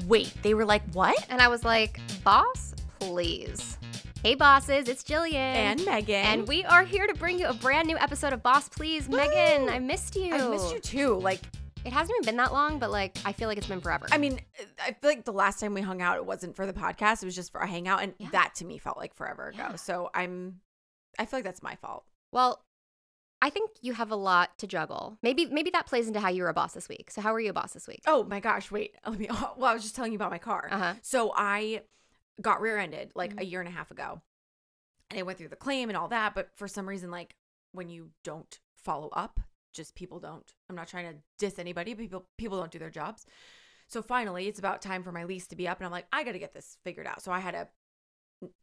Wait, they were like, what? And I was like, boss, please. Hey, bosses, it's Jillian. And Meghan. And we are here to bring you a brand new episode of Boss Please. Woo! Meghan, I missed you. I missed you too. Like, it hasn't even been that long, but like, I feel like it's been forever. I mean, I feel like the last time we hung out, it wasn't for the podcast. It was just for a hangout. And that to me felt like forever ago. Yeah. So I feel like that's my fault. Well, I think you have a lot to juggle. Maybe that plays into how you were a boss this week. So how were you a boss this week? Oh my gosh, wait. I was just telling you about my car. Uh-huh. So I got rear-ended like a year and a half ago. And I went through the claim and all that. But for some reason, like when you don't follow up, just people don't. I'm not trying to diss anybody, but people don't do their jobs. So finally, it's about time for my lease to be up. And I'm like, I got to get this figured out. So I had to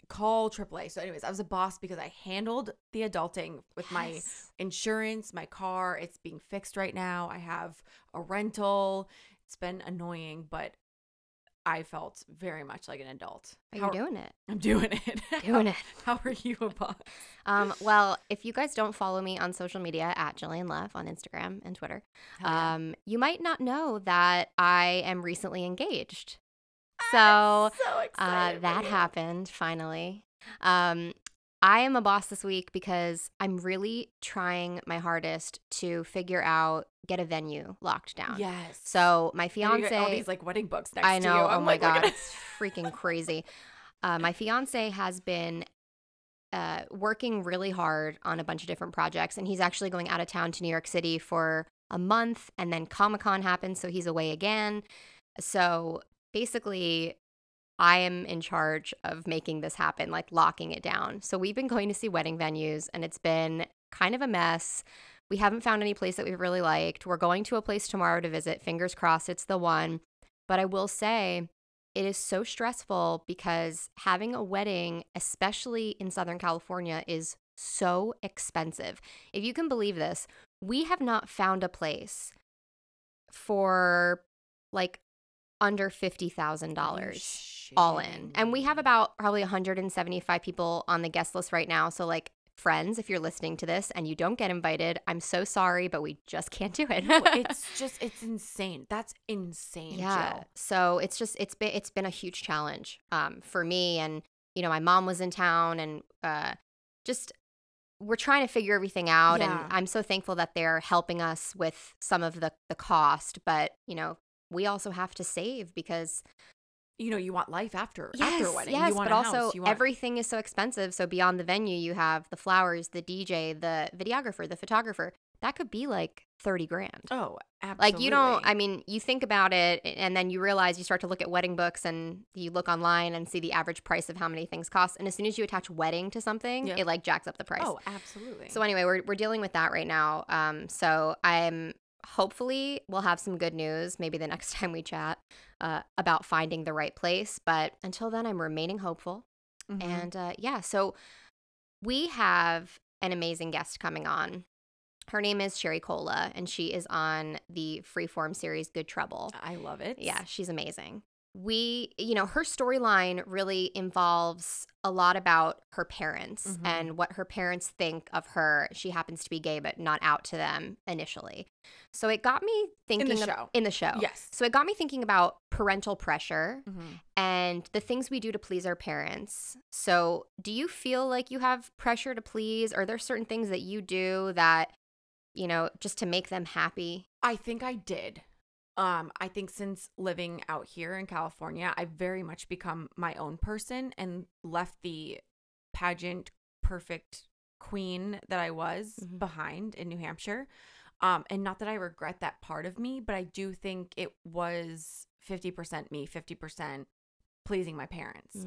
call AAA. So anyways, I was a boss because I handled the adulting with my insurance, my car. It's being fixed right now. I have a rental. It's been annoying, but I felt very much like an adult. Are you doing it? I'm doing it. Doing it. How are you a boss? Well, if you guys don't follow me on social media at Jillian Leff on Instagram and Twitter, you might not know that I am recently engaged. So excited that happened finally. I am a boss this week because I'm really trying my hardest to figure out, get a venue locked down. Yes. So my fiance, you got all these like wedding books next I to know. you. Oh my God, look it's freaking crazy. My fiance has been working really hard on a bunch of different projects, and he's actually going out of town to New York City for a month, and then Comic-Con happened, so he's away again. So basically, I am in charge of making this happen, like locking it down. So we've been going to see wedding venues, and it's been kind of a mess. We haven't found any place that we've really liked. We're going to a place tomorrow to visit. Fingers crossed it's the one. But I will say it is so stressful because having a wedding, especially in Southern California, is so expensive. If you can believe this, we have not found a place for like under $50,000 all in. And we have about probably 175 people on the guest list right now. So like, friends, if you're listening to this and you don't get invited, I'm so sorry, but we just can't do it. It's insane. That's insane. Yeah. Jill. So it's been a huge challenge for me. And, you know, my mom was in town, and just we're trying to figure everything out. Yeah. And I'm so thankful that they're helping us with some of the cost. But, you know, we also have to save because, you know, you want life after a wedding. Yes, you want but a also house. everything is so expensive. So beyond the venue, you have the flowers, the DJ, the videographer, the photographer. That could be like $30,000. Oh, absolutely. Like you think about it, and then you realize, you start to look at wedding books, and you look online and see the average price of how many things cost. And as soon as you attach wedding to something, it like jacks up the price. Oh, absolutely. So anyway, we're dealing with that right now. So hopefully we'll have some good news maybe the next time we chat about finding the right place. But until then, I'm remaining hopeful. Mm-hmm. And so we have an amazing guest coming on. Her name is Sherry Cola, and she is on the Freeform series Good Trouble. I love it. Yeah, she's amazing. Her storyline really involves a lot about her parents and what her parents think of her. She happens to be gay, but not out to them initially. So it got me thinking in the show. Yes. So it got me thinking about parental pressure and the things we do to please our parents. So do you feel like you have pressure to please? Are there certain things that you do that, you know, just to make them happy? I think I did. I think since living out here in California, I've very much become my own person and left the pageant perfect queen that I was behind in New Hampshire. And not that I regret that part of me, but I do think it was 50% me, 50% pleasing my parents.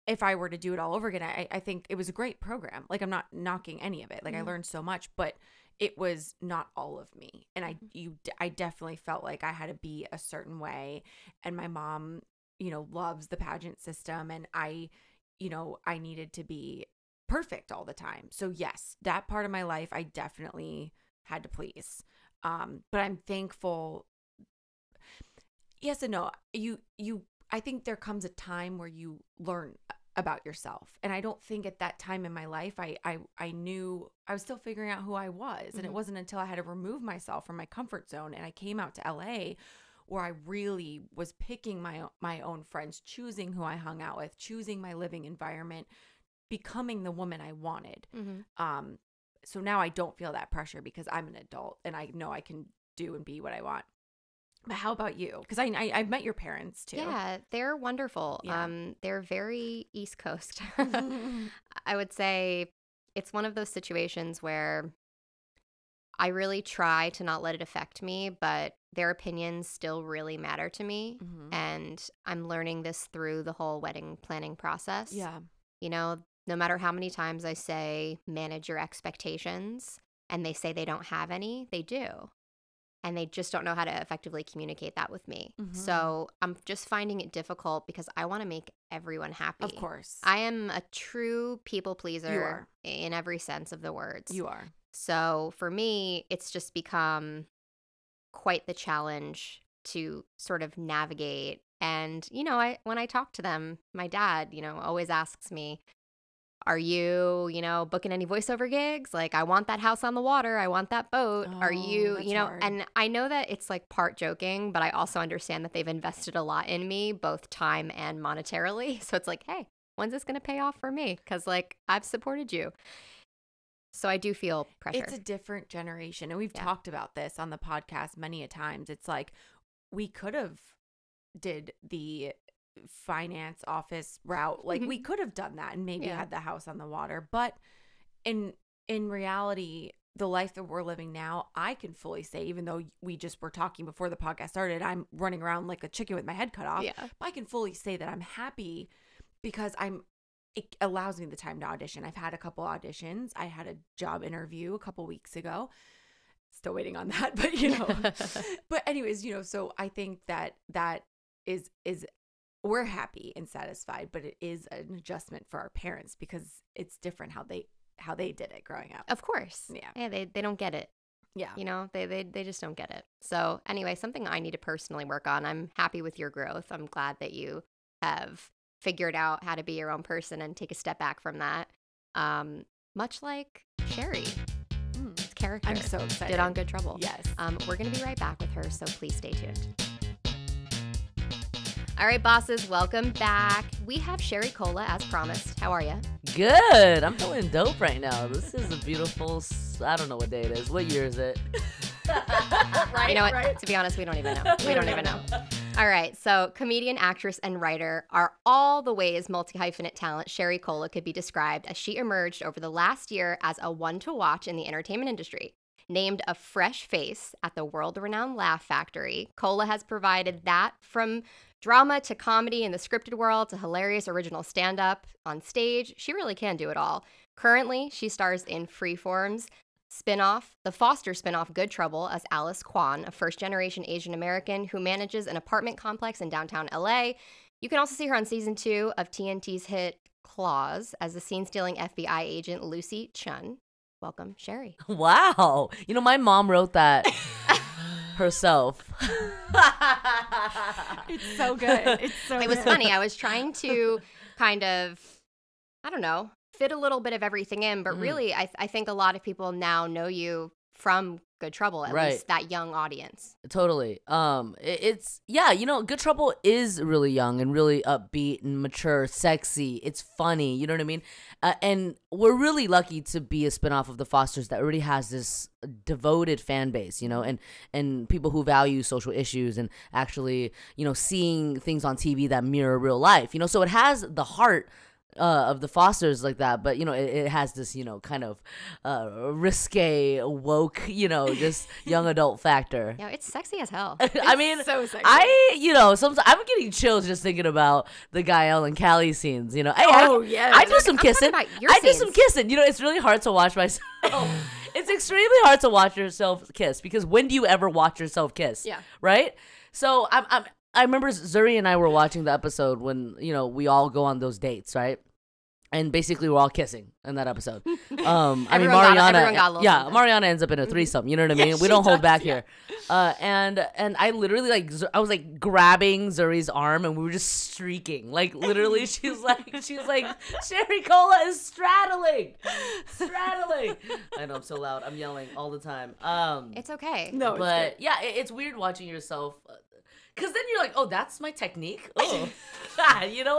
If I were to do it all over again, I think it was a great program. Like, I'm not knocking any of it. Like, I learned so much, but it was not all of me. And I definitely felt like I had to be a certain way. And my mom, you know, loves the pageant system. And I needed to be perfect all the time. So yes, that part of my life, I definitely had to please. But I'm thankful. Yes and no. I think there comes a time where you learn about yourself. And I don't think at that time in my life, I knew I was still figuring out who I was. And it wasn't until I had to remove myself from my comfort zone and I came out to LA where I really was picking my own friends, choosing who I hung out with, choosing my living environment, becoming the woman I wanted. So now I don't feel that pressure because I'm an adult and I know I can do and be what I want. But how about you? Because I've met your parents too. Yeah, they're wonderful. Yeah. They're very East Coast. I would say it's one of those situations where I really try to not let it affect me, but their opinions still really matter to me. And I'm learning this through the whole wedding planning process. Yeah. You know, no matter how many times I say manage your expectations and they say they don't have any, they do. And they just don't know how to effectively communicate that with me. So I'm just finding it difficult because I want to make everyone happy. Of course. I am a true people pleaser. You are. In every sense of the words. You are. So for me, it's just become quite the challenge to sort of navigate. And, you know, when I talk to them, my dad, you know, always asks me, are you, you know, booking any voiceover gigs? Like, I want that house on the water. I want that boat. Are you, you know, hard. and I know that it's like part joking, but I also understand that they've invested a lot in me, both time and monetarily. So it's like, hey, when's this going to pay off for me? Because, like, I've supported you. So I do feel pressure. It's a different generation. And we've talked about this on the podcast many a times. It's like we could have did the finance office route. Like we could have done that and maybe had the house on the water. But in reality, the life that we're living now, I can fully say, even though we just were talking before the podcast started, I'm running around like a chicken with my head cut off. Yeah. But I can fully say that I'm happy because it allows me the time to audition. I've had a couple auditions. I had a job interview a couple weeks ago. Still waiting on that, but you know. But anyways, you know, so I think that is we're happy and satisfied, but it is an adjustment for our parents because it's different how they did it growing up. Of course. Yeah, they don't get it. Yeah. You know, they just don't get it. So anyway, something I need to personally work on. I'm happy with your growth. I'm glad that you have figured out how to be your own person and take a step back from that. Much like Sherry. His character. I'm so excited. Did on Good Trouble. Yes. We're going to be right back with her, so please stay tuned. All right, bosses, welcome back. We have Sherry Cola as promised. How are you? Good. I'm feeling dope right now. This is a beautiful, I don't know what day it is. What year is it? Right, you know what? Right? To be honest, we don't even know. We don't even know. All right. So comedian, actress, and writer are all the ways multi-hyphenate talent Sherry Cola could be described as she emerged over the last year as a one to watch in the entertainment industry. Named a fresh face at the world-renowned Laugh Factory, Cola has provided that from drama to comedy in the scripted world to hilarious original stand-up on stage. She really can do it all. Currently, she stars in Freeform's spinoff, the Foster spinoff Good Trouble, as Alice Kwan, a first-generation Asian American who manages an apartment complex in downtown LA. You can also see her on season 2 of TNT's hit Claws as the scene-stealing FBI agent Lucy Chun. Welcome, Sherry. Wow. You know, my mom wrote that herself. It's so good. It's so It was funny. I was trying to kind of, I don't know, fit a little bit of everything in, but really I think a lot of people now know you from Good Trouble, at least that young audience. Totally. It's you know, Good Trouble is really young and really upbeat and mature, sexy. It's funny, you know what I mean? And we're really lucky to be a spinoff of The Fosters that already has this devoted fan base, you know, and people who value social issues and actually, you know, seeing things on TV that mirror real life, you know, so it has the heart of The Fosters like that, but you know it has this, you know, kind of risque, woke, you know, just young adult factor. Yeah, it's sexy as hell. I mean, so sexy. you know, sometimes I'm getting chills just thinking about the Gael and Callie scenes. You know, hey, yeah, I do some kissing. I do some kissing. You know, it's really hard to watch myself. It's extremely hard to watch yourself kiss because when do you ever watch yourself kiss? Yeah. Right. So I remember Zuri and I were watching the episode when, you know, we all go on those dates, right? And basically we're all kissing in that episode. I mean, Mariana, Mariana ends up in a threesome. You know what I mean? Yeah, we don't hold back yeah. here. And I literally I was like grabbing Zuri's arm and we were just streaking. Like literally, she's like, Sherry Cola is straddling. I know I'm so loud. I'm yelling all the time. It's okay. No, but yeah, it's weird watching yourself. Because then you're like, oh, that's my technique? Oh, you know,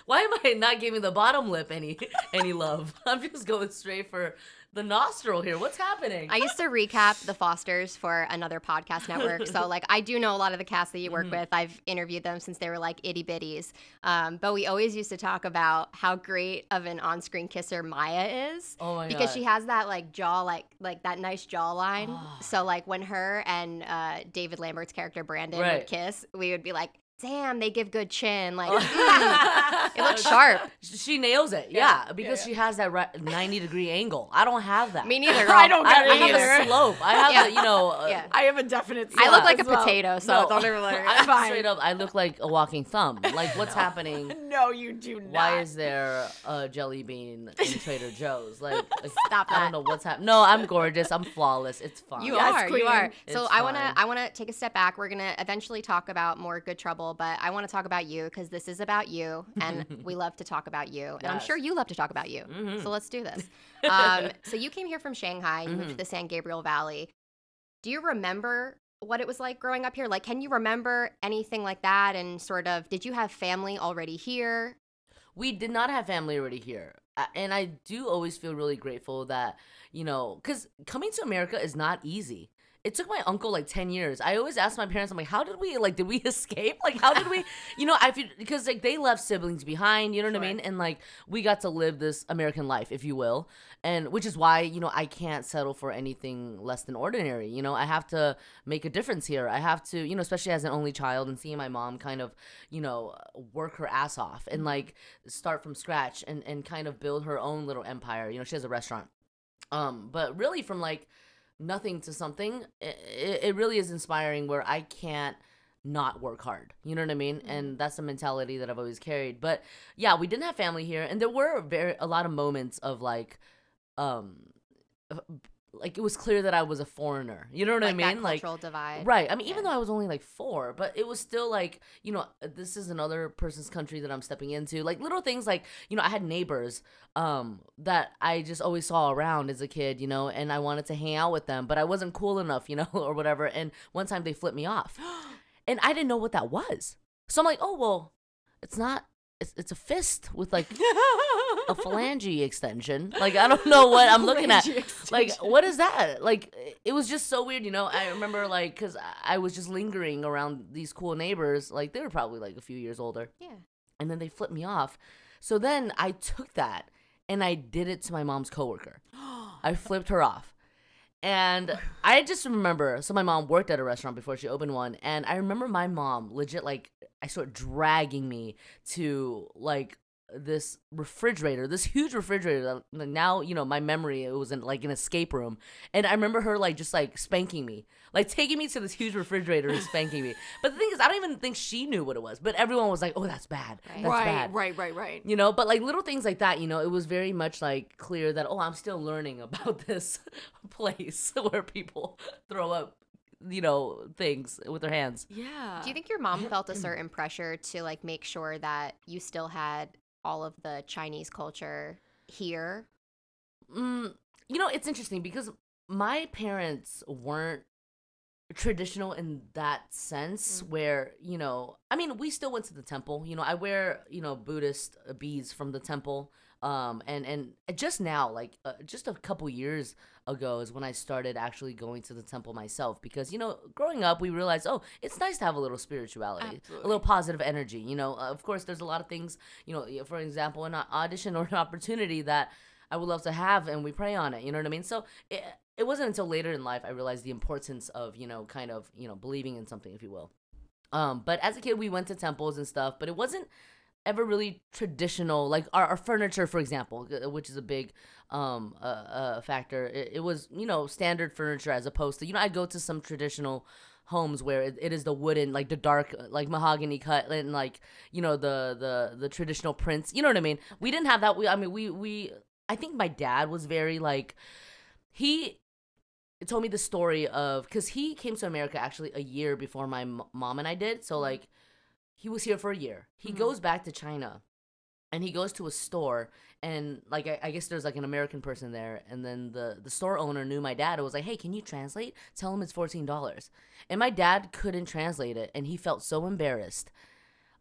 why am I not giving the bottom lip any love? I'm just going straight for the nostril here. What's happening? I used to recap the Fosters for another podcast network. So, like, I do know a lot of the cast that you work with. I've interviewed them since they were, like, itty bitties. But we always used to talk about how great of an on-screen kisser Maya is. Oh, my God. Because she has that, like, jaw, like that nice jawline. Oh. So, like, when her and David Lambert's character, Brandon, would kiss, we would be like, damn, they give good chin. Like, it looks sharp. She nails it. Yeah, because she has that 90-degree angle. I don't have that. Me neither. I don't get it I either. have a slope. I have the, you know. I have a definite slope. I look like a well. potato, so don't ever let I'm fine. Straight up, I look like a walking thumb. Like, what's happening? No, you do not. Why is there a jelly bean in Trader Joe's? Like stop that. I don't know what's happening. No, I'm gorgeous. I'm flawless. It's fine. You are. It's so fine. I wanna take a step back. We're gonna eventually talk about more Good Trouble, but I want to talk about you because this is about you, and we love to talk about you, and I'm sure you love to talk about you. So let's do this. So you came here from Shanghai. You moved to the San Gabriel Valley. Do you remember what it was like growing up here? Like, can you remember anything like that? And sort of, did you have family already here? We did not have family already here. And I do always feel really grateful that, you know, because coming to America is not easy. It took my uncle like 10 years. I always ask my parents, I'm like, how did we escape? Like, how did we, you know, I feel, because like they left siblings behind, you know what I mean? And like, we got to live this American life, if you will. And which is why, you know, I can't settle for anything less than ordinary. You know, I have to make a difference here. I have to, you know, especially as an only child and seeing my mom kind of, you know, work her ass off and like start from scratch and kind of build her own little empire. You know, she has a restaurant. But really from like, nothing to something, it really is inspiring where I can't not work hard. You know what I mean? And that's the mentality that I've always carried. But yeah, we didn't have family here. And there were a lot of moments of like it was clear that I was a foreigner. You know what I mean? That cultural divide. Right. I mean, even though I was only like 4, but it was still like, you know, this is another person's country that I'm stepping into. Like little things like, you know, I had neighbors that I just always saw around as a kid, you know, and I wanted to hang out with them, but I wasn't cool enough, you know, or whatever. And one time they flipped me off and I didn't know what that was. So I'm like, oh, well, it's a fist with like a phalange extension. Like, I don't know what I'm looking at. Like, what is that? Like, it was just so weird, you know? I remember, like, because I was just lingering around these cool neighbors. Like, they were probably, like, a few years older. Yeah. And then they flipped me off. So then I took that, and I did it to my mom's coworker. I flipped her off. And I just remember, so my mom worked at a restaurant before she opened one, and I remember my mom legit, like, I started dragging me to, like, this refrigerator, this huge refrigerator that now, you know, my memory, it was in like an escape room. And I remember her like just like spanking me, like taking me to this huge refrigerator and spanking me. But the thing is, I don't even think she knew what it was, but everyone was like, oh, that's bad. That's bad. Right. You know, but like little things like that, you know, it was very much like clear that, oh, I'm still learning about this place where people throw up, you know, things with their hands. Yeah. Do you think your mom felt a certain pressure to like make sure that you still had all of the Chinese culture here? You know, it's interesting because my parents weren't traditional in that sense where, you know, I mean, we still went to the temple. You know, I wear, you know, Buddhist beads from the temple. And just now, like just a couple years ago is when I started actually going to the temple myself because, you know, growing up, we realized, oh, it's nice to have a little spirituality, a little positive energy. You know, of course, there's a lot of things, you know, for example, an audition or an opportunity that I would love to have and we pray on it. You know what I mean? So it wasn't until later in life I realized the importance of, you know, kind of, you know, believing in something, if you will. But as a kid, we went to temples and stuff, but it wasn't ever really traditional, like our furniture, for example, which is a big factor. It was, you know, standard furniture as opposed to, you know, I go to some traditional homes where it is the wooden, like the dark, like mahogany cut and like, you know, the traditional prints. You know what I mean? We didn't have that. I think my dad was very like, he told me the story of, because he came to America actually a year before my mom and I did. So like, he was here for a year. He goes back to China and he goes to a store, and like I guess there's like an American person there, and then the store owner knew my dad and was like, hey, can you translate? Tell him it's $14. And my dad couldn't translate it, and he felt so embarrassed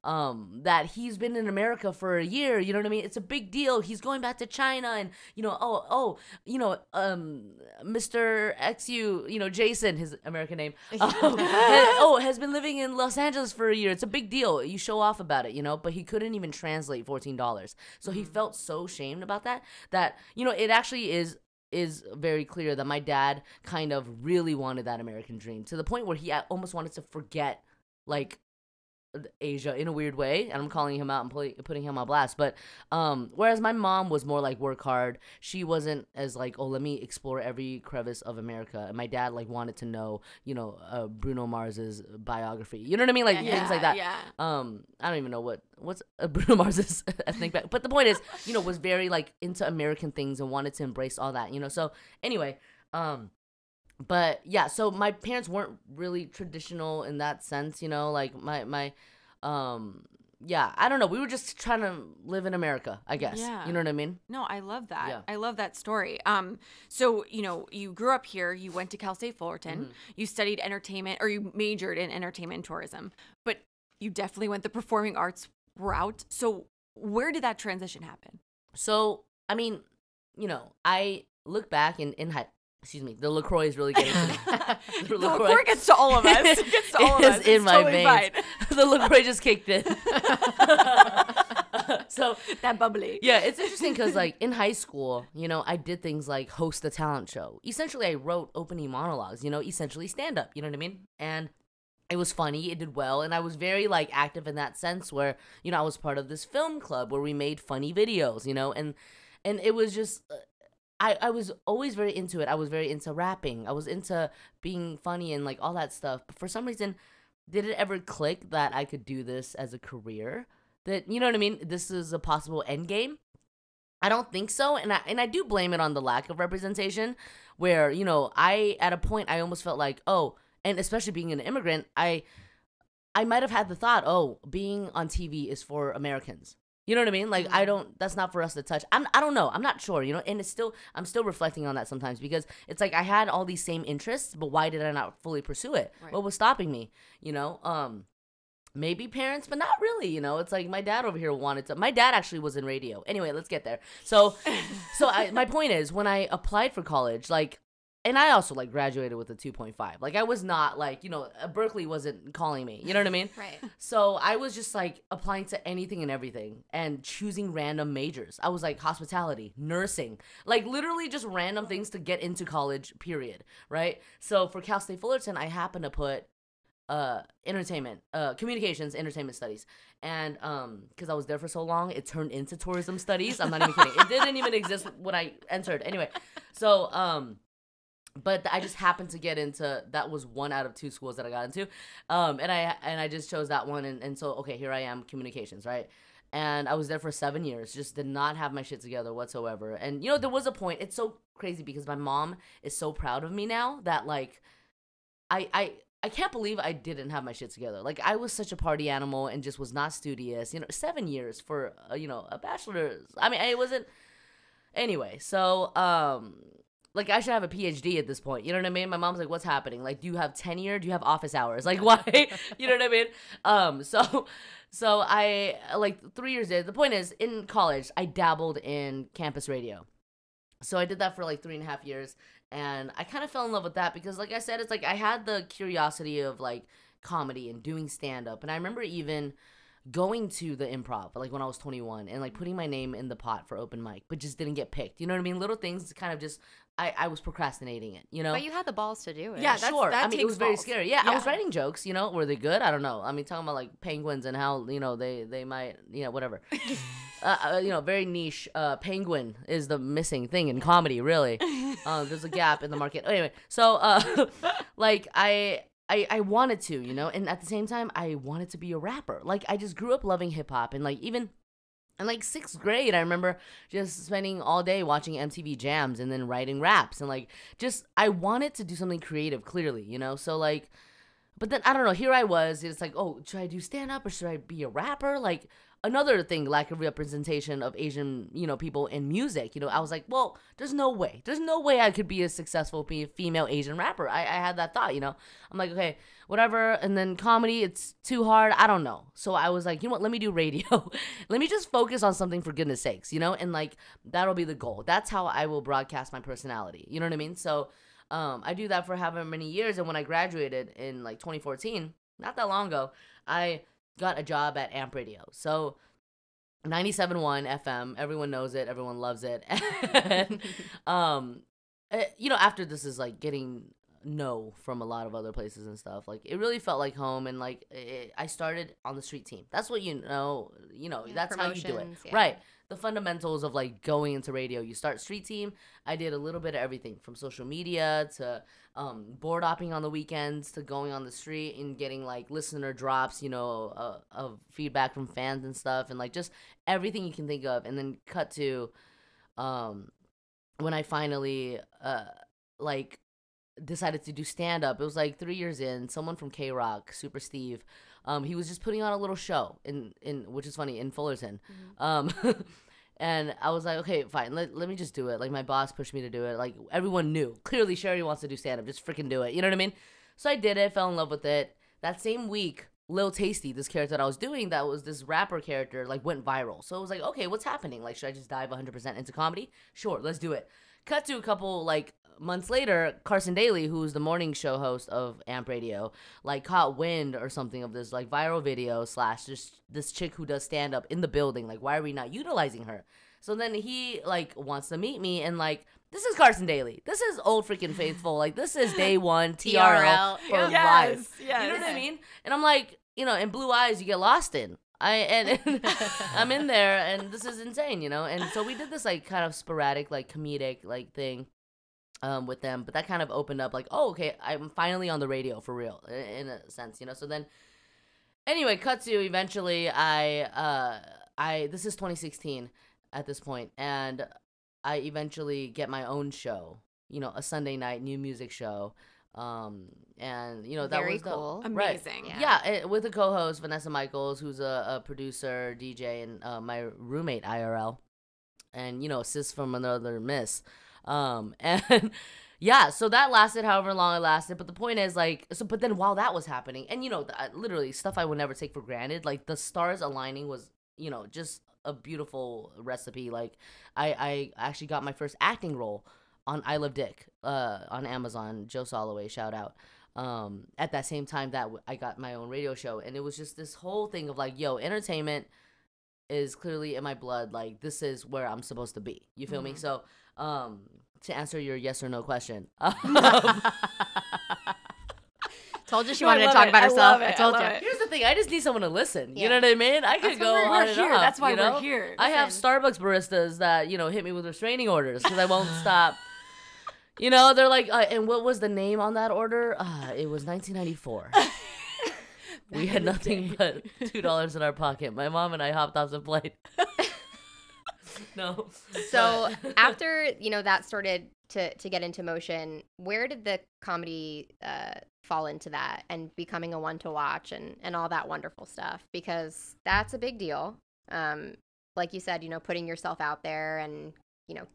that he's been in America for a year, you know what I mean? It's a big deal. He's going back to China, and Mr. XU, Jason, his American name, has been living in Los Angeles for a year. It's a big deal. You show off about it, but he couldn't even translate $14. So he felt so shamed about that it actually is very clear that my dad kind of really wanted that American dream, to the point where he almost wanted to forget, like, Asia in a weird way, and I'm calling him out and putting him on blast. But whereas my mom was more like work hard, she wasn't as like, oh, let me explore every crevice of America. And my dad like wanted to know, Bruno Mars's biography. You know what I mean? Like things like that. Yeah. I don't even know what's Bruno Mars's ethnic back. But the point is, was very like into American things and wanted to embrace all that. So anyway, but yeah, so my parents weren't really traditional in that sense, like my I don't know. We were just trying to live in America, I guess. Yeah. You know what I mean? No, I love that. Yeah. I love that story. So, you grew up here, you went to Cal State Fullerton, you studied entertainment, or you majored in entertainment and tourism, but you definitely went the performing arts route. So where did that transition happen? So, I mean, I look back in high. Excuse me, the LaCroix is really getting to me. The LaCroix gets to all of us. It gets to all of us. It's in my totally veins. Fine. The LaCroix just kicked in. So that bubbly. Yeah, it's interesting because like in high school, I did things like host a talent show. Essentially, I wrote opening monologues, essentially stand up, you know what I mean? And it was funny, it did well, and I was very like active in that sense where, I was part of this film club where we made funny videos, and it was just I was always very into it. I was very into rapping. I was into being funny and like all that stuff. But for some reason, did it ever click that I could do this as a career? That, you know what I mean? This is a possible end game? I don't think so. And I do blame it on the lack of representation where, at a point I almost felt like, oh, and especially being an immigrant, I might have had the thought, oh, being on TV is for Americans. You know what I mean? Like, that's not for us to touch. I don't know. I'm not sure, and I'm still reflecting on that sometimes because it's like I had all these same interests, but why did I not fully pursue it? Right. What was stopping me? Maybe parents, but not really, It's like my dad over here wanted to. My dad actually was in radio. Anyway, let's get there. So my point is when I applied for college, like, and I also like graduated with a 2.5. Like I was not like, Berkeley wasn't calling me. You know what I mean? Right. So I was just like applying to anything and everything and choosing random majors. I was like hospitality, nursing, like literally just random things to get into college, period. Right? So for Cal State Fullerton, I happened to put communications, entertainment studies. And because I was there for so long, it turned into tourism studies. I'm not even kidding. It didn't even exist when I entered. Anyway, so but I just happened to get into, that was one out of two schools that I got into. And I just chose that one. And so, okay, here I am, communications, right? And I was there for 7 years, just did not have my shit together whatsoever. And, there was a point, it's so crazy because my mom is so proud of me now that, like, I can't believe I didn't have my shit together. Like, I was such a party animal and just was not studious. 7 years for, a bachelor's. I mean, it wasn't, anyway, so, like, I should have a PhD at this point. You know what I mean? My mom's like, what's happening? Like, do you have tenure? Do you have office hours? Like, why? You know what I mean? So I, like, 3 years in. The point is, in college, I dabbled in campus radio. So I did that for, like, 3.5 years. And I kind of fell in love with that because, like I said, it's like I had the curiosity of, like, comedy and doing stand-up. And I remember even going to the improv, like, when I was 21 and, like, putting my name in the pot for open mic, but just didn't get picked. You know what I mean? Little things kind of just, I was procrastinating it, But you had the balls to do it. Yeah, sure. That I mean, it was very scary. Yeah, I was writing jokes, were they good? I don't know. I mean, talking about, like, penguins and how, they might, whatever. Very niche. Penguin is the missing thing in comedy, really. There's a gap in the market. Anyway, so, like, I wanted to, and at the same time, I wanted to be a rapper. Like, I just grew up loving hip hop, and like even in like 6th grade, I remember just spending all day watching MTV Jams and then writing raps, and like just I wanted to do something creative, clearly, So like, But then I don't know. Here I was. It's like, oh, should I do stand up or should I be a rapper? Like another thing, lack of representation of Asian, people in music. I was like, well, there's no way. There's no way I could be a successful female Asian rapper. I had that thought. I'm like, okay, whatever. And then comedy, it's too hard. I don't know. So I was like, you know what? Let me do radio. Let me just focus on something for goodness sakes, and like that'll be the goal. That's how I will broadcast my personality. You know what I mean? So. I do that for however many years, and when I graduated in like 2014, not that long ago, I got a job at Amp Radio. So 97.1 FM, everyone knows it, everyone loves it. And, after this is like getting no from a lot of other places and stuff, like it really felt like home, and like I started on the street team. That's what that's how you do it, right? The fundamentals of like going into radio. You start street team. I did a little bit of everything from social media to board hopping on the weekends to going on the street and getting like listener drops, of feedback from fans and stuff, and like just everything you can think of. And then cut to when I finally like decided to do stand up. It was like 3 years in. Someone from K-Rock, Super Steve, he was just putting on a little show in which is funny, in Fullerton. And I was like, okay, fine, let me just do it. Like my boss pushed me to do it. Like everyone knew clearly Sherry wants to do stand up, just freaking do it. You know what I mean? So I did it, fell in love with it. That same week, Lil Tasty, this character that I was doing, that was this rapper character, like went viral. So it was like, okay, what's happening? Like, should I just dive 100% into comedy? Sure, let's do it. Cut to a couple like months later, Carson Daly, who's the morning show host of Amp Radio, like caught wind or something of this like viral video / just this chick who does stand up in the building. Like, why are we not utilizing her? So then he like wants to meet me, and like, this is Carson Daly. This is old freaking faithful. Like, this is day one TRL for life. Yes. You know what I mean? And I'm like, in Blue Eyes you get lost in. And I'm in there, and this is insane, And so we did this like kind of sporadic like comedic like thing with them, but that kind of opened up like, oh, okay, I'm finally on the radio for real in a sense, So then anyway, cut to eventually I this is 2016 at this point, and I eventually get my own show, a Sunday night new music show. And that Very was cool. Amazing. Right. Yeah, with a co-host, Vanessa Michaels, who's a producer, DJ, and my roommate IRL, and sis from another miss. And yeah, so that lasted however long it lasted. But the point is, like, but then while that was happening, and literally stuff I would never take for granted, like the stars aligning was, just a beautiful recipe. Like, I actually got my first acting role on I Love Dick on Amazon. Joe Soloway, shout out. At that same time that I got my own radio show, and it was just this whole thing of like, yo, entertainment is clearly in my blood. Like, this is where I'm supposed to be. You feel me? So, to answer your yes or no question, told you she wanted to talk about herself. I told you. Here's the thing: I just need someone to listen. You know what I mean? I could go on and on. That's why we're here. I have Starbucks baristas that hit me with restraining orders because I won't stop. They're like, and what was the name on that order? It was 1994. We had nothing but $2 in our pocket. My mom and I hopped off the plane. No. So after, that started to get into motion, where did the comedy fall into that and becoming a one to watch and all that wonderful stuff? Because that's a big deal. Like you said, putting yourself out there and,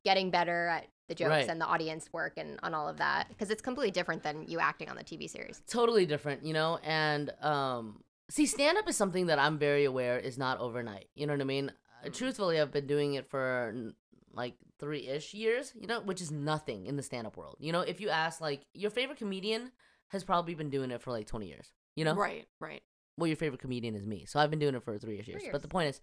getting better at the jokes and the audience work and on all of that. Because it's completely different than you acting on the TV series. Totally different, and see, stand-up is something that I'm very aware is not overnight. You know what I mean? Truthfully, I've been doing it for like 3-ish years, which is nothing in the stand-up world. If you ask, like, your favorite comedian has probably been doing it for like 20 years, Right. Well, your favorite comedian is me, so I've been doing it for 3-ish years. But the point is,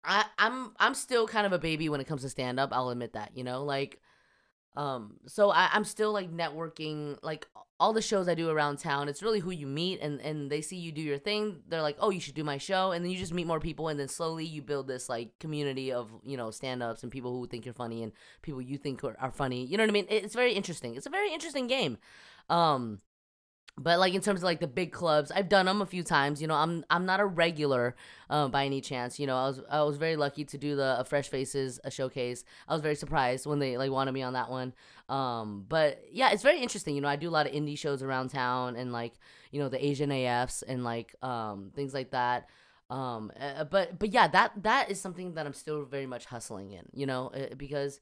I'm still kind of a baby when it comes to stand-up. I'll admit that, so I'm still like networking, like all the shows I do around town. It's really who you meet, and they see you do your thing. They're like, oh, you should do my show. And then you just meet more people, and then slowly you build this like community of, stand-ups and people who think you're funny and people you think are funny. You know what I mean? It's very interesting. It's a very interesting game. But like in terms of like the big clubs, I've done them a few times. You know, I'm not a regular by any chance. You know, I was very lucky to do the Fresh Faces a showcase. I was very surprised when they like wanted me on that one. But yeah, it's very interesting. You know, I do a lot of indie shows around town and like, you know, the Asian AFs and like things like that. But yeah, that is something that I'm still very much hustling in. You know, because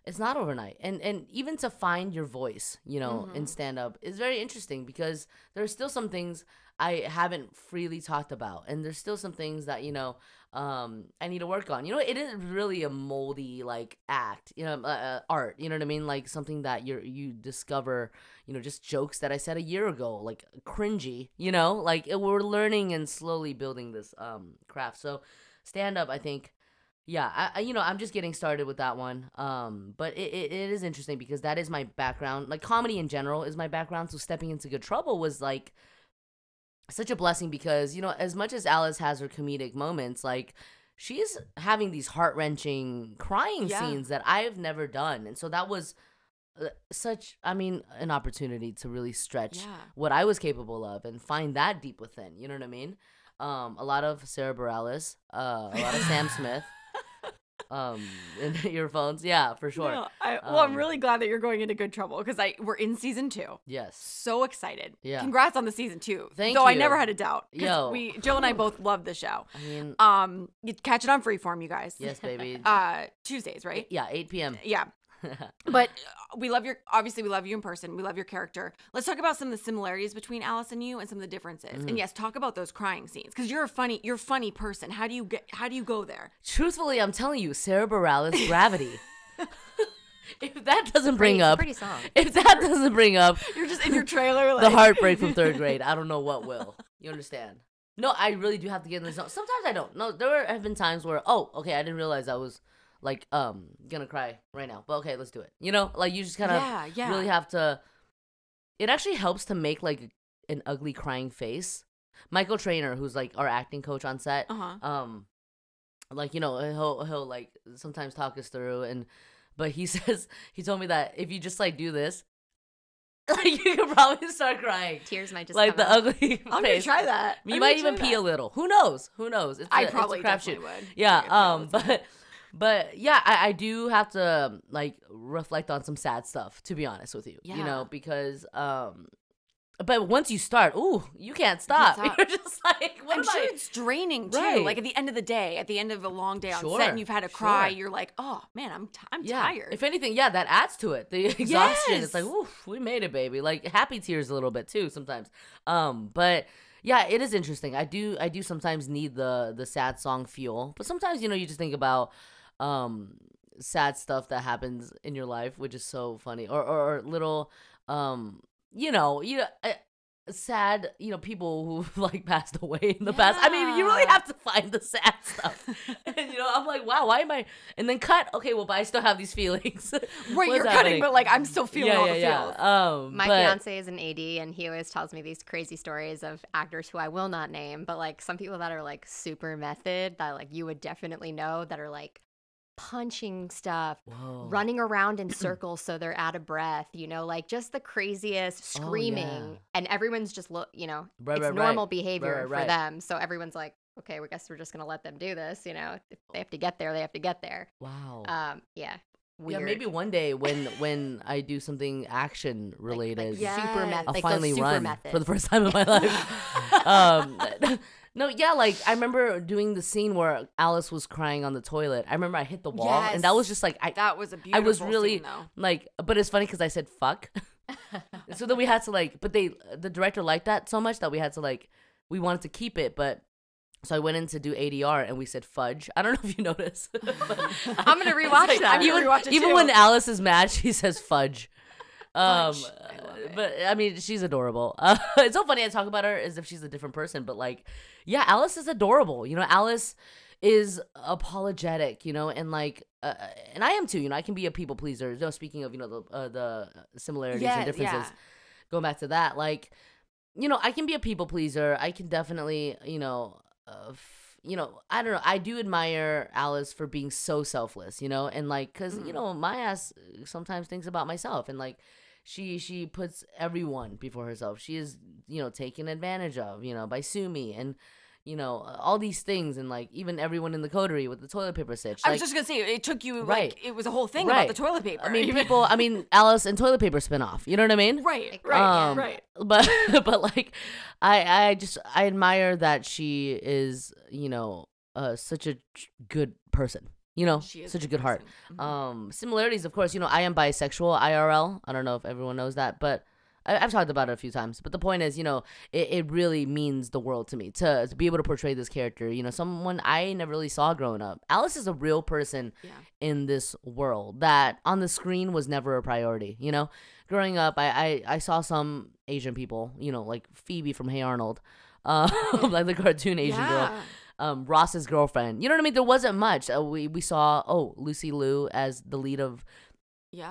it's not overnight. And even to find your voice, you know, in stand up is very interesting because there are still some things I haven't freely talked about. And there's still some things that, you know, I need to work on. You know, it is really a moldy like act, you know, art, you know what I mean? Like something that you discover, you know, just jokes that I said a year ago, like cringy, you know, like we're learning and slowly building this craft. So stand up, I think, yeah, I you know, I'm just getting started with that one. But it is interesting because that is my background. Like comedy in general is my background. So stepping into Good Trouble was like such a blessing because, you know, as much as Alice has her comedic moments, like she's having these heart-wrenching crying scenes that I've never done. And so that was such, I mean, an opportunity to really stretch what I was capable of and find that deep within. You know what I mean? A lot of Sarah Bareilles, a lot of Sam Smith. In earphones, yeah, for sure. No, I'm really glad that you're going into Good Trouble because we're in season 2. Yes, so excited. Yeah, congrats on the season 2. Thank Though you. I never had a doubt. Yo, Jill and I both love the show. I mean, you catch it on Freeform, you guys. Yes, baby. Tuesdays, right? Yeah, 8 p.m. Yeah. But we love we love you in person. We love your character. Let's talk about some of the similarities between Alice and you and some of the differences. And yes, talk about those crying scenes because you're a funny person. How do you go there? Truthfully, I'm telling you, Sarah Bareilles' Gravity. If that doesn't bring up, pretty song. If that doesn't bring up, you're just in your trailer, like the heartbreak from 3rd grade. I don't know what will. You understand? No, I really do have to get in the zone. Sometimes I don't. No, there have been times where, oh, okay, I didn't realize I was like gonna cry right now, but okay, let's do it. You know, like you just kind of really have to. It actually helps to make like an ugly crying face. Michael Trainer, who's like our acting coach on set, like, you know, he'll like sometimes talk us through, but he told me that if you just like do this, like you could probably start crying. Tears might just like the out. ugly. I'm gonna try that. You might even pee a little. Who knows? I probably definitely would. Yeah. But yeah, I do have to like reflect on some sad stuff, to be honest with you. Yeah. You know, because but once you start, ooh, you can't stop. You're just like, I'm sure it's draining too. Right. Like at the end of the day, at the end of a long day on Sure, set, and you've had to cry, sure. You're like, oh man, I'm Yeah. tired. If anything, yeah, that adds to it. The exhaustion. Yes. It's like, ooh, we made it, baby. Like happy tears a little bit too sometimes. But yeah, it is interesting. I do sometimes need the sad song fuel, but sometimes, you know, you just think about sad stuff that happens in your life, which is so funny, or little sad, you know, people who've like passed away in the past. I mean, you really have to find the sad stuff. And you know, I'm like, wow, why am I? And then cut. Okay, well, but I still have these feelings. Right, you're cutting, but like I'm still feeling all the feels. My fiance is an AD, and he always tells me these crazy stories of actors who I will not name, but like some people that are like super method that like you would definitely know that are like punching stuff, running around in circles so they're out of breath, you know, like just the craziest screaming, and everyone's just it's normal behavior for them, so everyone's like, okay, I guess we're just gonna let them do this, you know, if they have to get there, they have to get there. Yeah, weird. Yeah, maybe one day when I do something action related, super method, I'll like finally run method. for the first time in my life. No, yeah, like I remember doing the scene where Alice was crying on the toilet. I remember I hit the wall, and that was just like that was a beautiful. I was really scene, though. like, but it's funny because I said fuck, so then we had to like, but the director liked that so much that we had to like, we wanted to keep it, but. So I went in to do ADR and we said fudge. I don't know if you noticed. I'm gonna rewatch that. I'm gonna rewatch it even too. when Alice is mad, she says fudge. Fudge. But I mean, she's adorable. It's so funny. I talk about her as if she's a different person, but like, yeah, Alice is adorable. You know, Alice is apologetic. You know, and like, and I am too. You know, I can be a people pleaser. You know, speaking of, you know, the similarities and differences. Going back to that, like, you know, I can be a people pleaser. I can definitely, you know, I don't know. I do admire Alice for being so selfless, you know, and like, cause you know, my ass sometimes thinks about myself, and like, she puts everyone before herself. She is, taken advantage of, by Sumi and, all these things, and like even everyone in the coterie with the toilet paper stitch. I was just gonna say, it took you Right. like it was a whole thing Right. about the toilet paper. I mean Alice and toilet paper spinoff. You know what I mean? Right. But but like I admire that she is, such a good person. She is such a good good heart. person. Similarities, of course, I am bisexual IRL. I don't know if everyone knows that, but I've talked about it a few times. But the point is, it really means the world to me to be able to portray this character, someone I never really saw growing up. Alice is a real person in this world that on the screen was never a priority, Growing up, I saw some Asian people, like Phoebe from Hey Arnold, like the cartoon Asian girl. Ross's girlfriend. You know what I mean? There wasn't much. We saw, Lucy Liu as the lead of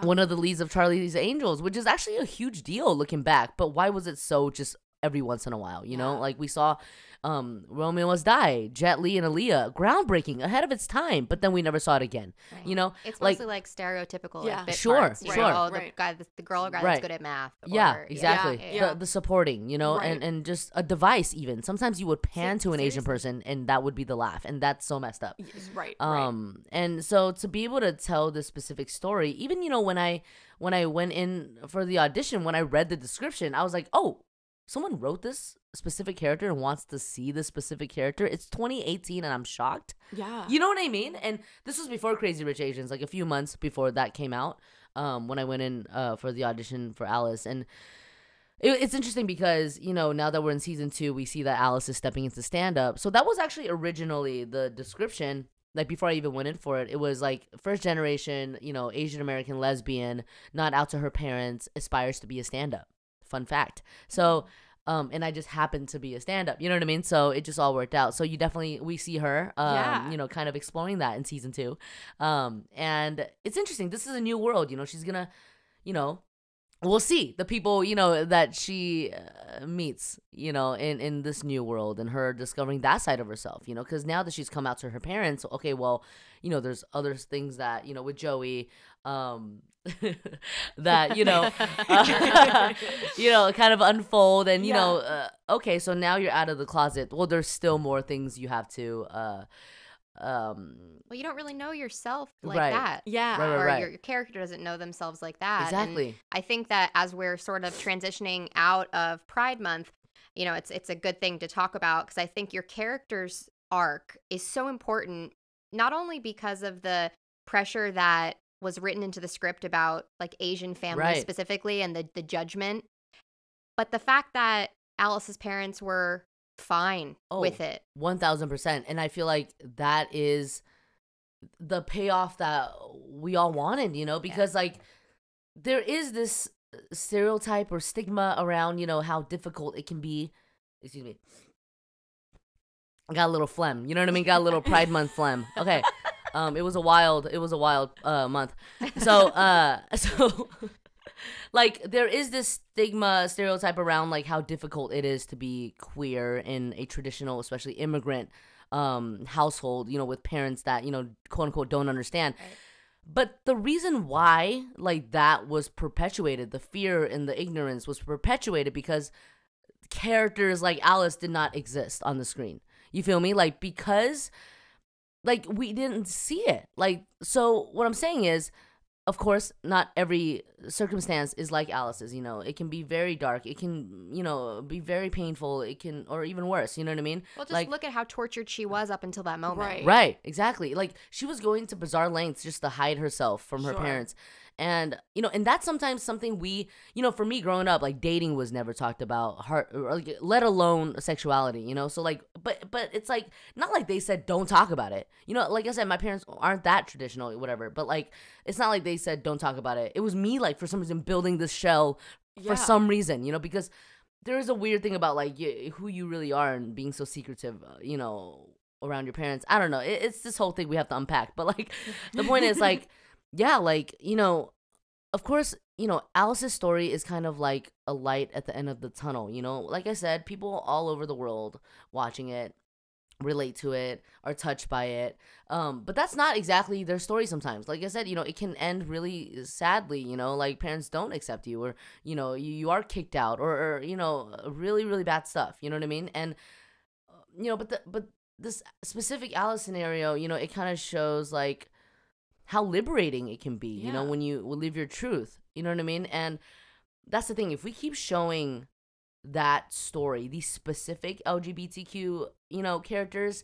one of the leads of Charlie's Angels, which is actually a huge deal looking back. But why was it so just every once in a while? You know, like we saw Romeo Must Die, Jet Li and Aaliyah, groundbreaking, ahead of its time. But then we never saw it again. Right. It's mostly like stereotypical. Like, bit Sure, parts, sure. The girl guy that's good at math. Exactly. The supporting, and just a device even. Sometimes you would pan to an Asian person and that would be the laugh, and that's so messed up. Right. And so to be able to tell this specific story, even when I went in for the audition, when I read the description, I was like, oh, someone wrote this specific character and wants to see this specific character. It's 2018 and I'm shocked. Yeah. You know what I mean? And this was before Crazy Rich Asians, like a few months before that came out, when I went in for the audition for Alice. And it's interesting because, now that we're in season 2, we see that Alice is stepping into stand-up. So that was actually originally the description. Like, before I even went in for it, it was like first generation, Asian American lesbian, not out to her parents, aspires to be a stand-up. Fun fact. So, and I just happened to be a stand-up, you know what I mean? So it just all worked out. So we see her, kind of exploring that in season 2. And it's interesting. This is a new world, she's gonna, we'll see the people, that she meets, in this new world, and her discovering that side of herself, because now that she's come out to her parents, okay, well, there's other things that, with Joey, that, kind of unfold, and, okay, so now you're out of the closet. Well, there's still more things you have to, well, you don't really know yourself like Right. that. Yeah. Right, Or right. your character doesn't know themselves like that. Exactly. And I think that as we're sort of transitioning out of Pride Month, it's a good thing to talk about, because I think your character's arc is so important, not only because of the pressure that was written into the script about like Asian families Right. specifically, and the judgment, but the fact that Alice's parents were fine with it. 1000%. And I feel like that is the payoff that we all wanted, because like there is this stereotype or stigma around, how difficult it can be. Excuse me. I got a little phlegm. You know what I mean? Got a little Pride Month phlegm. Okay. It was a wild month. So like there is this stereotype around like how difficult it is to be queer in a traditional, especially immigrant household, with parents that, quote unquote don't understand. Right. But the reason why like that was perpetuated, the fear and the ignorance was perpetuated because characters like Alice did not exist on the screen. You feel me? Like, because like we didn't see it. Like, so what I'm saying is, of course, not every circumstance is like Alice's, It can be very dark. It can, be very painful. It can, or even worse, you know what I mean? Well, just like, look at how tortured she was up until that moment. Right. Right, exactly. Like, she was going to bizarre lengths just to hide herself from her Sure. parents. And, and that's sometimes something we, for me growing up, like dating was never talked about, or like, let alone sexuality, So like, but it's like, not like they said, don't talk about it. Like I said, my parents aren't that traditional, whatever. But like, it's not like they said, don't talk about it. It was me, like, for some reason, building this shell for some reason, because there is a weird thing about like who you really are and being so secretive, around your parents. I don't know. It's this whole thing we have to unpack. But like, the point is like, yeah, like, of course, Alice's story is kind of like a light at the end of the tunnel, Like I said, people all over the world watching it relate to it, are touched by it. But that's not exactly their story sometimes. Like I said, it can end really sadly, like parents don't accept you, or, you are kicked out, or really, really bad stuff. You know what I mean? And, but this specific Alice scenario, it kind of shows like how liberating it can be, when you live your truth. You know what I mean? And that's the thing. If we keep showing that story, these specific LGBTQ, characters,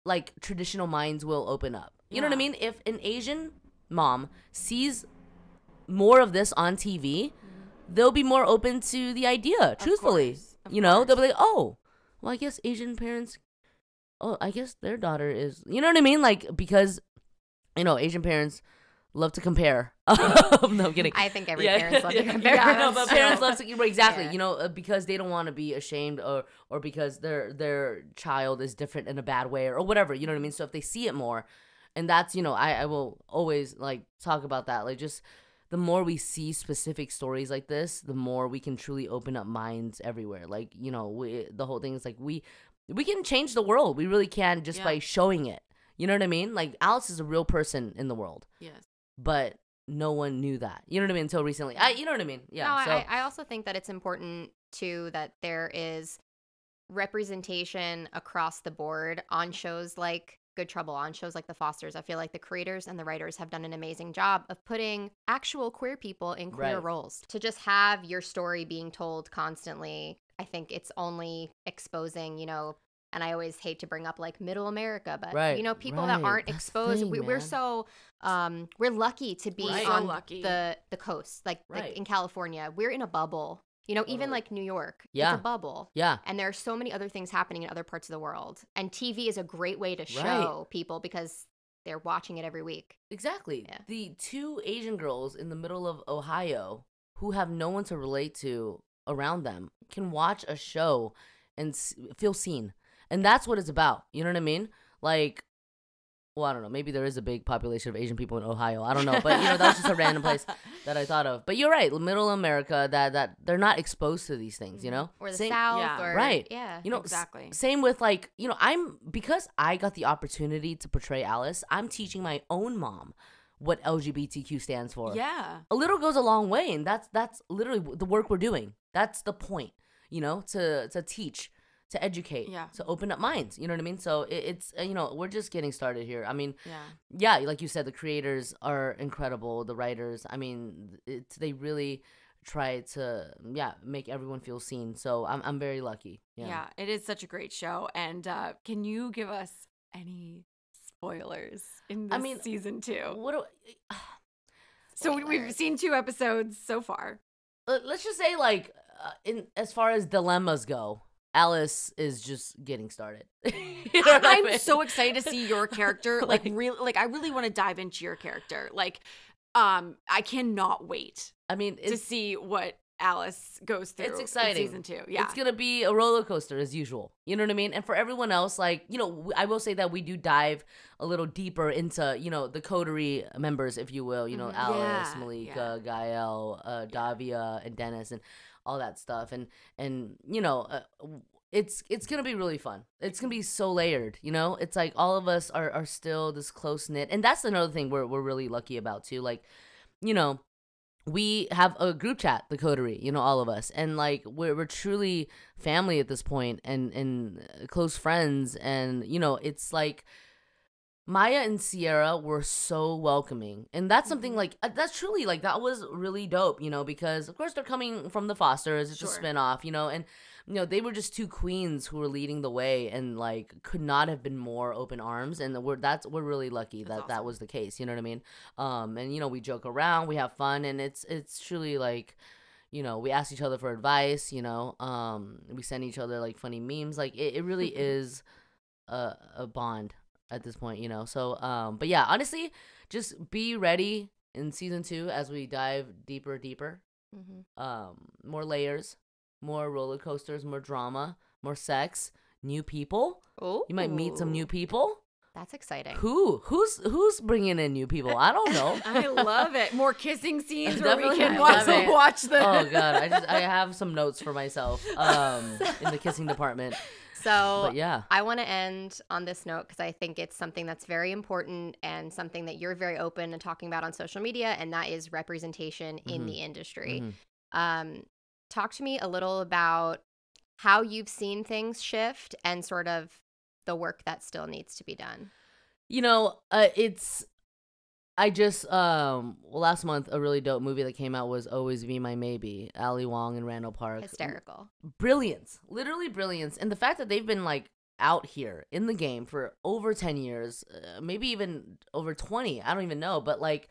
like traditional minds will open up. You know what I mean? If an Asian mom sees more of this on TV, they'll be more open to the idea, truthfully. Of They'll course. be like, oh, well, I guess Asian parents, I guess their daughter is, you know what I mean? Like, because, Asian parents love to compare. No, I'm kidding. I think every parents love to compare. No, but parents love to, exactly. Yeah. Because they don't want to be ashamed, or because their child is different in a bad way, or whatever. You know what I mean? So if they see it more, and that's, I will always like talk about that. Like, just the more we see specific stories like this, the more we can truly open up minds everywhere. Like, the whole thing is like we can change the world. We really can, just by showing it. You know what I mean? Like, Alice is a real person in the world. Yes. But no one knew that. You know what I mean? Until recently. You know what I mean? Yeah. No, So I also think that it's important, too, that there is representation across the board on shows like Good Trouble, on shows like The Fosters. I feel like the creators and the writers have done an amazing job of putting actual queer people in queer Right. roles. To just have your story being told constantly, I think it's only exposing, and I always hate to bring up like middle America, but Right, people that right. aren't That's the exposed, thing, we're man. so we're lucky to be We're so on lucky. the coast, like Right. in California. We're in a bubble. Even Totally. like New York, Yeah. it's a bubble. Yeah. And there are so many other things happening in other parts of the world. And TV is a great way to show people because they're watching it every week. Exactly. Yeah. The two Asian girls in the middle of Ohio who have no one to relate to around them can watch a show and feel seen. And that's what it's about. You know what I mean? Like, well, I don't know. Maybe there is a big population of Asian people in Ohio. I don't know. But, that's just a random place that I thought of. But you're right. Middle America, that they're not exposed to these things, Or the Same- South. yeah. Or, Right. Yeah. Exactly. Same with like, because I got the opportunity to portray Alice, I'm teaching my own mom what LGBTQ stands for. Yeah. A little goes a long way, and that's literally the work we're doing. That's the point, to teach, to educate, Yeah. to open up minds. You know what I mean? So it's we're just getting started here. I mean, Yeah. like you said, the creators are incredible. The writers, I mean, they really try to make everyone feel seen. So I'm very lucky. Yeah. It is such a great show. And can you give us any spoilers in this season 2? What do So we've seen 2 episodes so far. let's just say, like, in as far as dilemmas go, Alice is just getting started. You know what I I'm mean? so excited to see your character. Like, I really want to dive into your character. Like, I cannot wait I mean, to see what Alice goes through. it's exciting. In season 2. Yeah. It's gonna be a roller coaster as usual. You know what I mean? And for everyone else, like, I will say that we do dive a little deeper into, the coterie members, if you will. Mhm. Alice, Yeah, Malika, Gael, Davia, and Dennis, and all that stuff. And it's gonna be really fun. It's gonna be so layered. It's like all of us are still this close knit, and that's another thing we're really lucky about too. Like, we have a group chat, the coterie, all of us, and like we're truly family at this point, and close friends, and it's like Maya and Sierra were so welcoming, and that's something like that's truly like that was really dope, because of course they're coming from the Fosters, it's Sure. a spinoff, and they were just two queens who were leading the way, and like could not have been more open arms, and we're really lucky That's that awesome. was the case. You know what I mean? And we joke around, we have fun, and it's truly like, we ask each other for advice. We send each other like funny memes. Like it really is a bond at this point. So but yeah, honestly, just be ready in season 2 as we dive deeper. More layers, more roller coasters, more drama, more sex, new people. Oh, You might meet some new people. That's exciting. Who's bringing in new people? I don't know. I love it. More kissing scenes where we Definitely can love it. watch the. Oh god, I have some notes for myself in the kissing department. So But yeah. I want to end on this note because I think it's something that's very important and something that you're very open and talking about on social media, and that is representation in the industry. Talk to me a little about how you've seen things shift and sort of the work that still needs to be done. You know, I just last month a really dope movie that came out was Always Be My Maybe, Ali Wong and Randall Park. Hysterical. Brilliance. Literally brilliance. And the fact that they've been like out here in the game for over 10 years, maybe even over 20, I don't even know, but like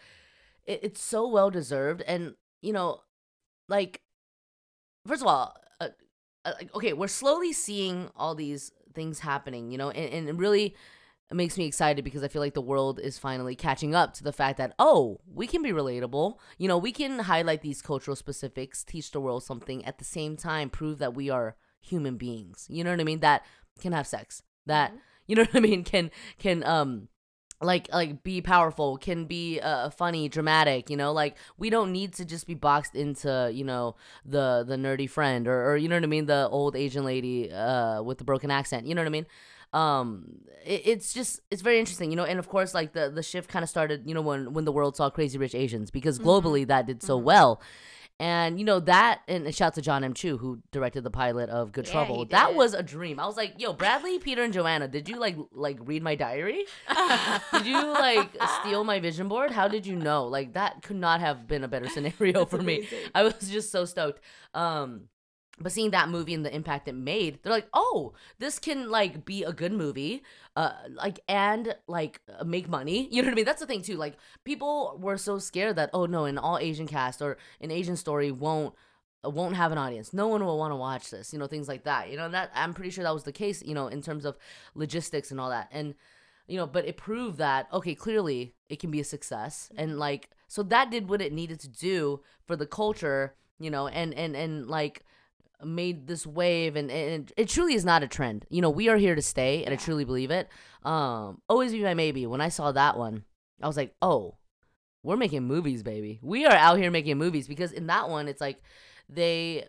it's so well deserved. And you know, like first of all, okay, we're slowly seeing all these things happening, you know, and it really makes me excited because I feel like the world is finally catching up to the fact that, oh, we can be relatable. You know, we can highlight these cultural specifics, teach the world something, at the same time prove that we are human beings. You know what I mean? That can have sex. That, you know what I mean? Can like be powerful, can be funny, dramatic, you know, like we don't need to just be boxed into, you know, the nerdy friend or you know what I mean, the old Asian lady with the broken accent, you know what I mean. It's very interesting, you know, and of course like the shift kind of started, you know, when the world saw Crazy Rich Asians, because globally that did so well. And you know that, and shout out to John M. Chu who directed the pilot of Good Trouble. That was a dream. I was like, yo, Bradley, Peter, and Joanna, did you like read my diary? Did you like steal my vision board? How did you know? Like that could not have been a better scenario for me. I was just so stoked. But seeing that movie and the impact it made, they're like, oh, this can like be a good movie, and make money. You know what I mean? That's the thing too. Like people were so scared that, oh no, an all Asian cast or an Asian story won't have an audience. No one will want to watch this. You know, things like that. You know, and that I'm pretty sure that was the case. You know, in terms of logistics and all that. And you know, but it proved that okay, clearly it can be a success. And like, so that did what it needed to do for the culture. You know, and like, made this wave, and it truly is not a trend. You know, we are here to stay, and I truly believe it. Always Be My Maybe. When I saw that one, I was like, oh, we're making movies, baby. We are out here making movies, because in that one, it's like they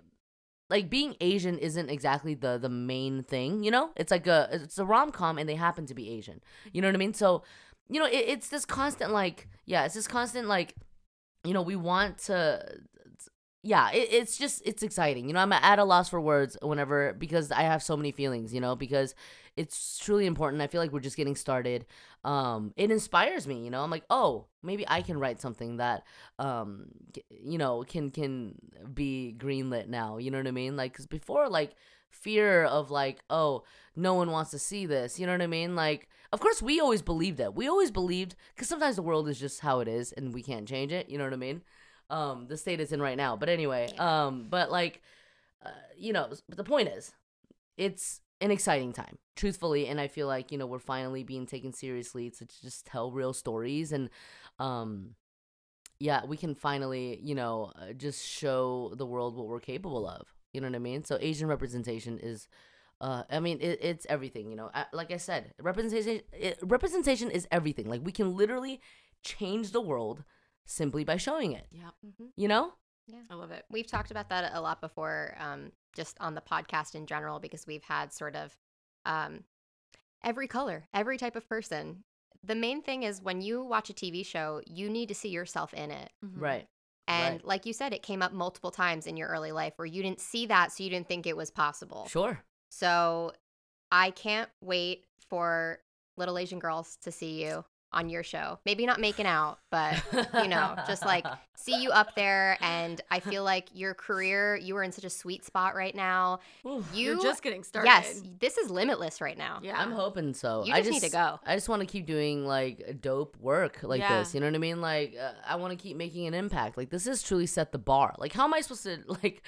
like being Asian isn't exactly the main thing. You know, it's like it's a rom-com, and they happen to be Asian. You know what I mean? So, you know, it's this constant like, it's this constant like, you know, we want to. Yeah, it's exciting. You know, I'm at a loss for words whenever, because I have so many feelings, you know, because it's truly important. I feel like we're just getting started. It inspires me, you know. I'm like, oh, maybe I can write something that, you know, can be greenlit now. You know what I mean? Like, because before, like, fear of like, oh, no one wants to see this. You know what I mean? Like, of course, we always believed it. We always believed, because sometimes the world is just how it is, and we can't change it. You know what I mean? The state it's in right now. But anyway, but like, you know, but the point is, it's an exciting time, truthfully. And I feel like, you know, we're finally being taken seriously to just tell real stories. And, we can finally, you know, just show the world what we're capable of. You know what I mean? So Asian representation is, I mean, it's everything, you know. Like I said, representation is everything. Like we can literally change the world simply by showing it. Yeah. You know? Yeah. I love it. We've talked about that a lot before, just on the podcast in general, because we've had sort of every color, every type of person. The main thing is when you watch a TV show, you need to see yourself in it. Right. And like you said, it came up multiple times in your early life where you didn't see that, so you didn't think it was possible. Sure. So I can't wait for little Asian girls to see you on your show. Maybe not making out, but, you know, just like see you up there. And I feel like your career, you are in such a sweet spot right now. You're just getting started. Yes, this is limitless right now. Yeah. I'm hoping so. You just need to go. I just want to keep doing like dope work like this. You know what I mean? Like I want to keep making an impact. Like this has truly set the bar. Like how am I supposed to like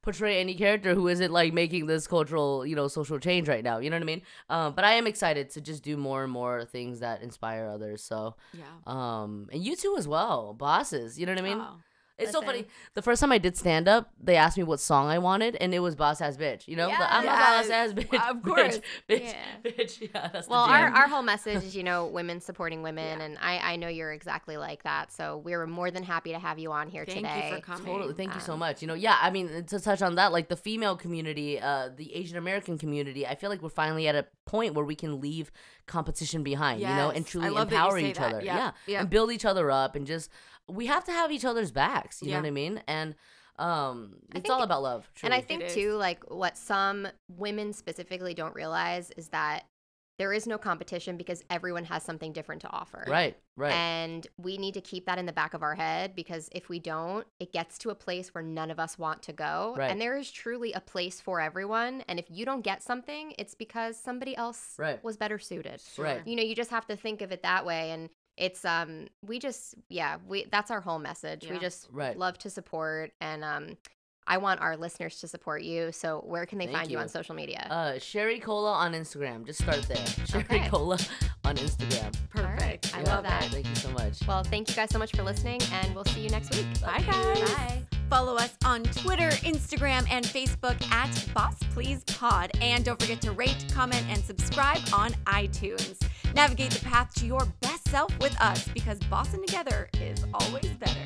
portray any character who isn't like making this cultural, you know, social change right now? You know what I mean? But I am excited to just do more and more things that inspire others. So and you too as well, bosses. You know what I mean? It's so funny. The first time I did stand up, they asked me what song I wanted, and it was Boss Ass Bitch. You know, I'm a boss ass bitch. Of course. Bitch. Yeah, that's well, the jam. our whole message is, women supporting women, and I know you're exactly like that. So we're more than happy to have you on here today. Thank you for coming. Totally. Thank you so much. I mean, to touch on that, like the female community, the Asian American community, I feel like we're finally at a point where we can leave competition behind, and truly empower each other. Yeah. And build each other up, and just we have to have each other's backs. You know what I mean? And it's all about love. Truly. And I think too, like what some women specifically don't realize is that there is no competition because everyone has something different to offer. Right. And we need to keep that in the back of our head, because if we don't, it gets to a place where none of us want to go. Right. And there is truly a place for everyone. And if you don't get something, it's because somebody else was better suited. Right. You just have to think of it that way. And it's that's our whole message. We just love to support, and I want our listeners to support you. So where can they find you on social media? Sherry Cola on Instagram. Just start there. Sherry Cola on Instagram. Perfect. I love that. Thank you so much. Well, thank you guys so much for listening, and we'll see you next week. Bye, guys. Bye. Follow us on Twitter, Instagram, and Facebook at BossPleasePod. And don't forget to rate, comment, and subscribe on iTunes. Navigate the path to your best self with us, because bossing together is always better.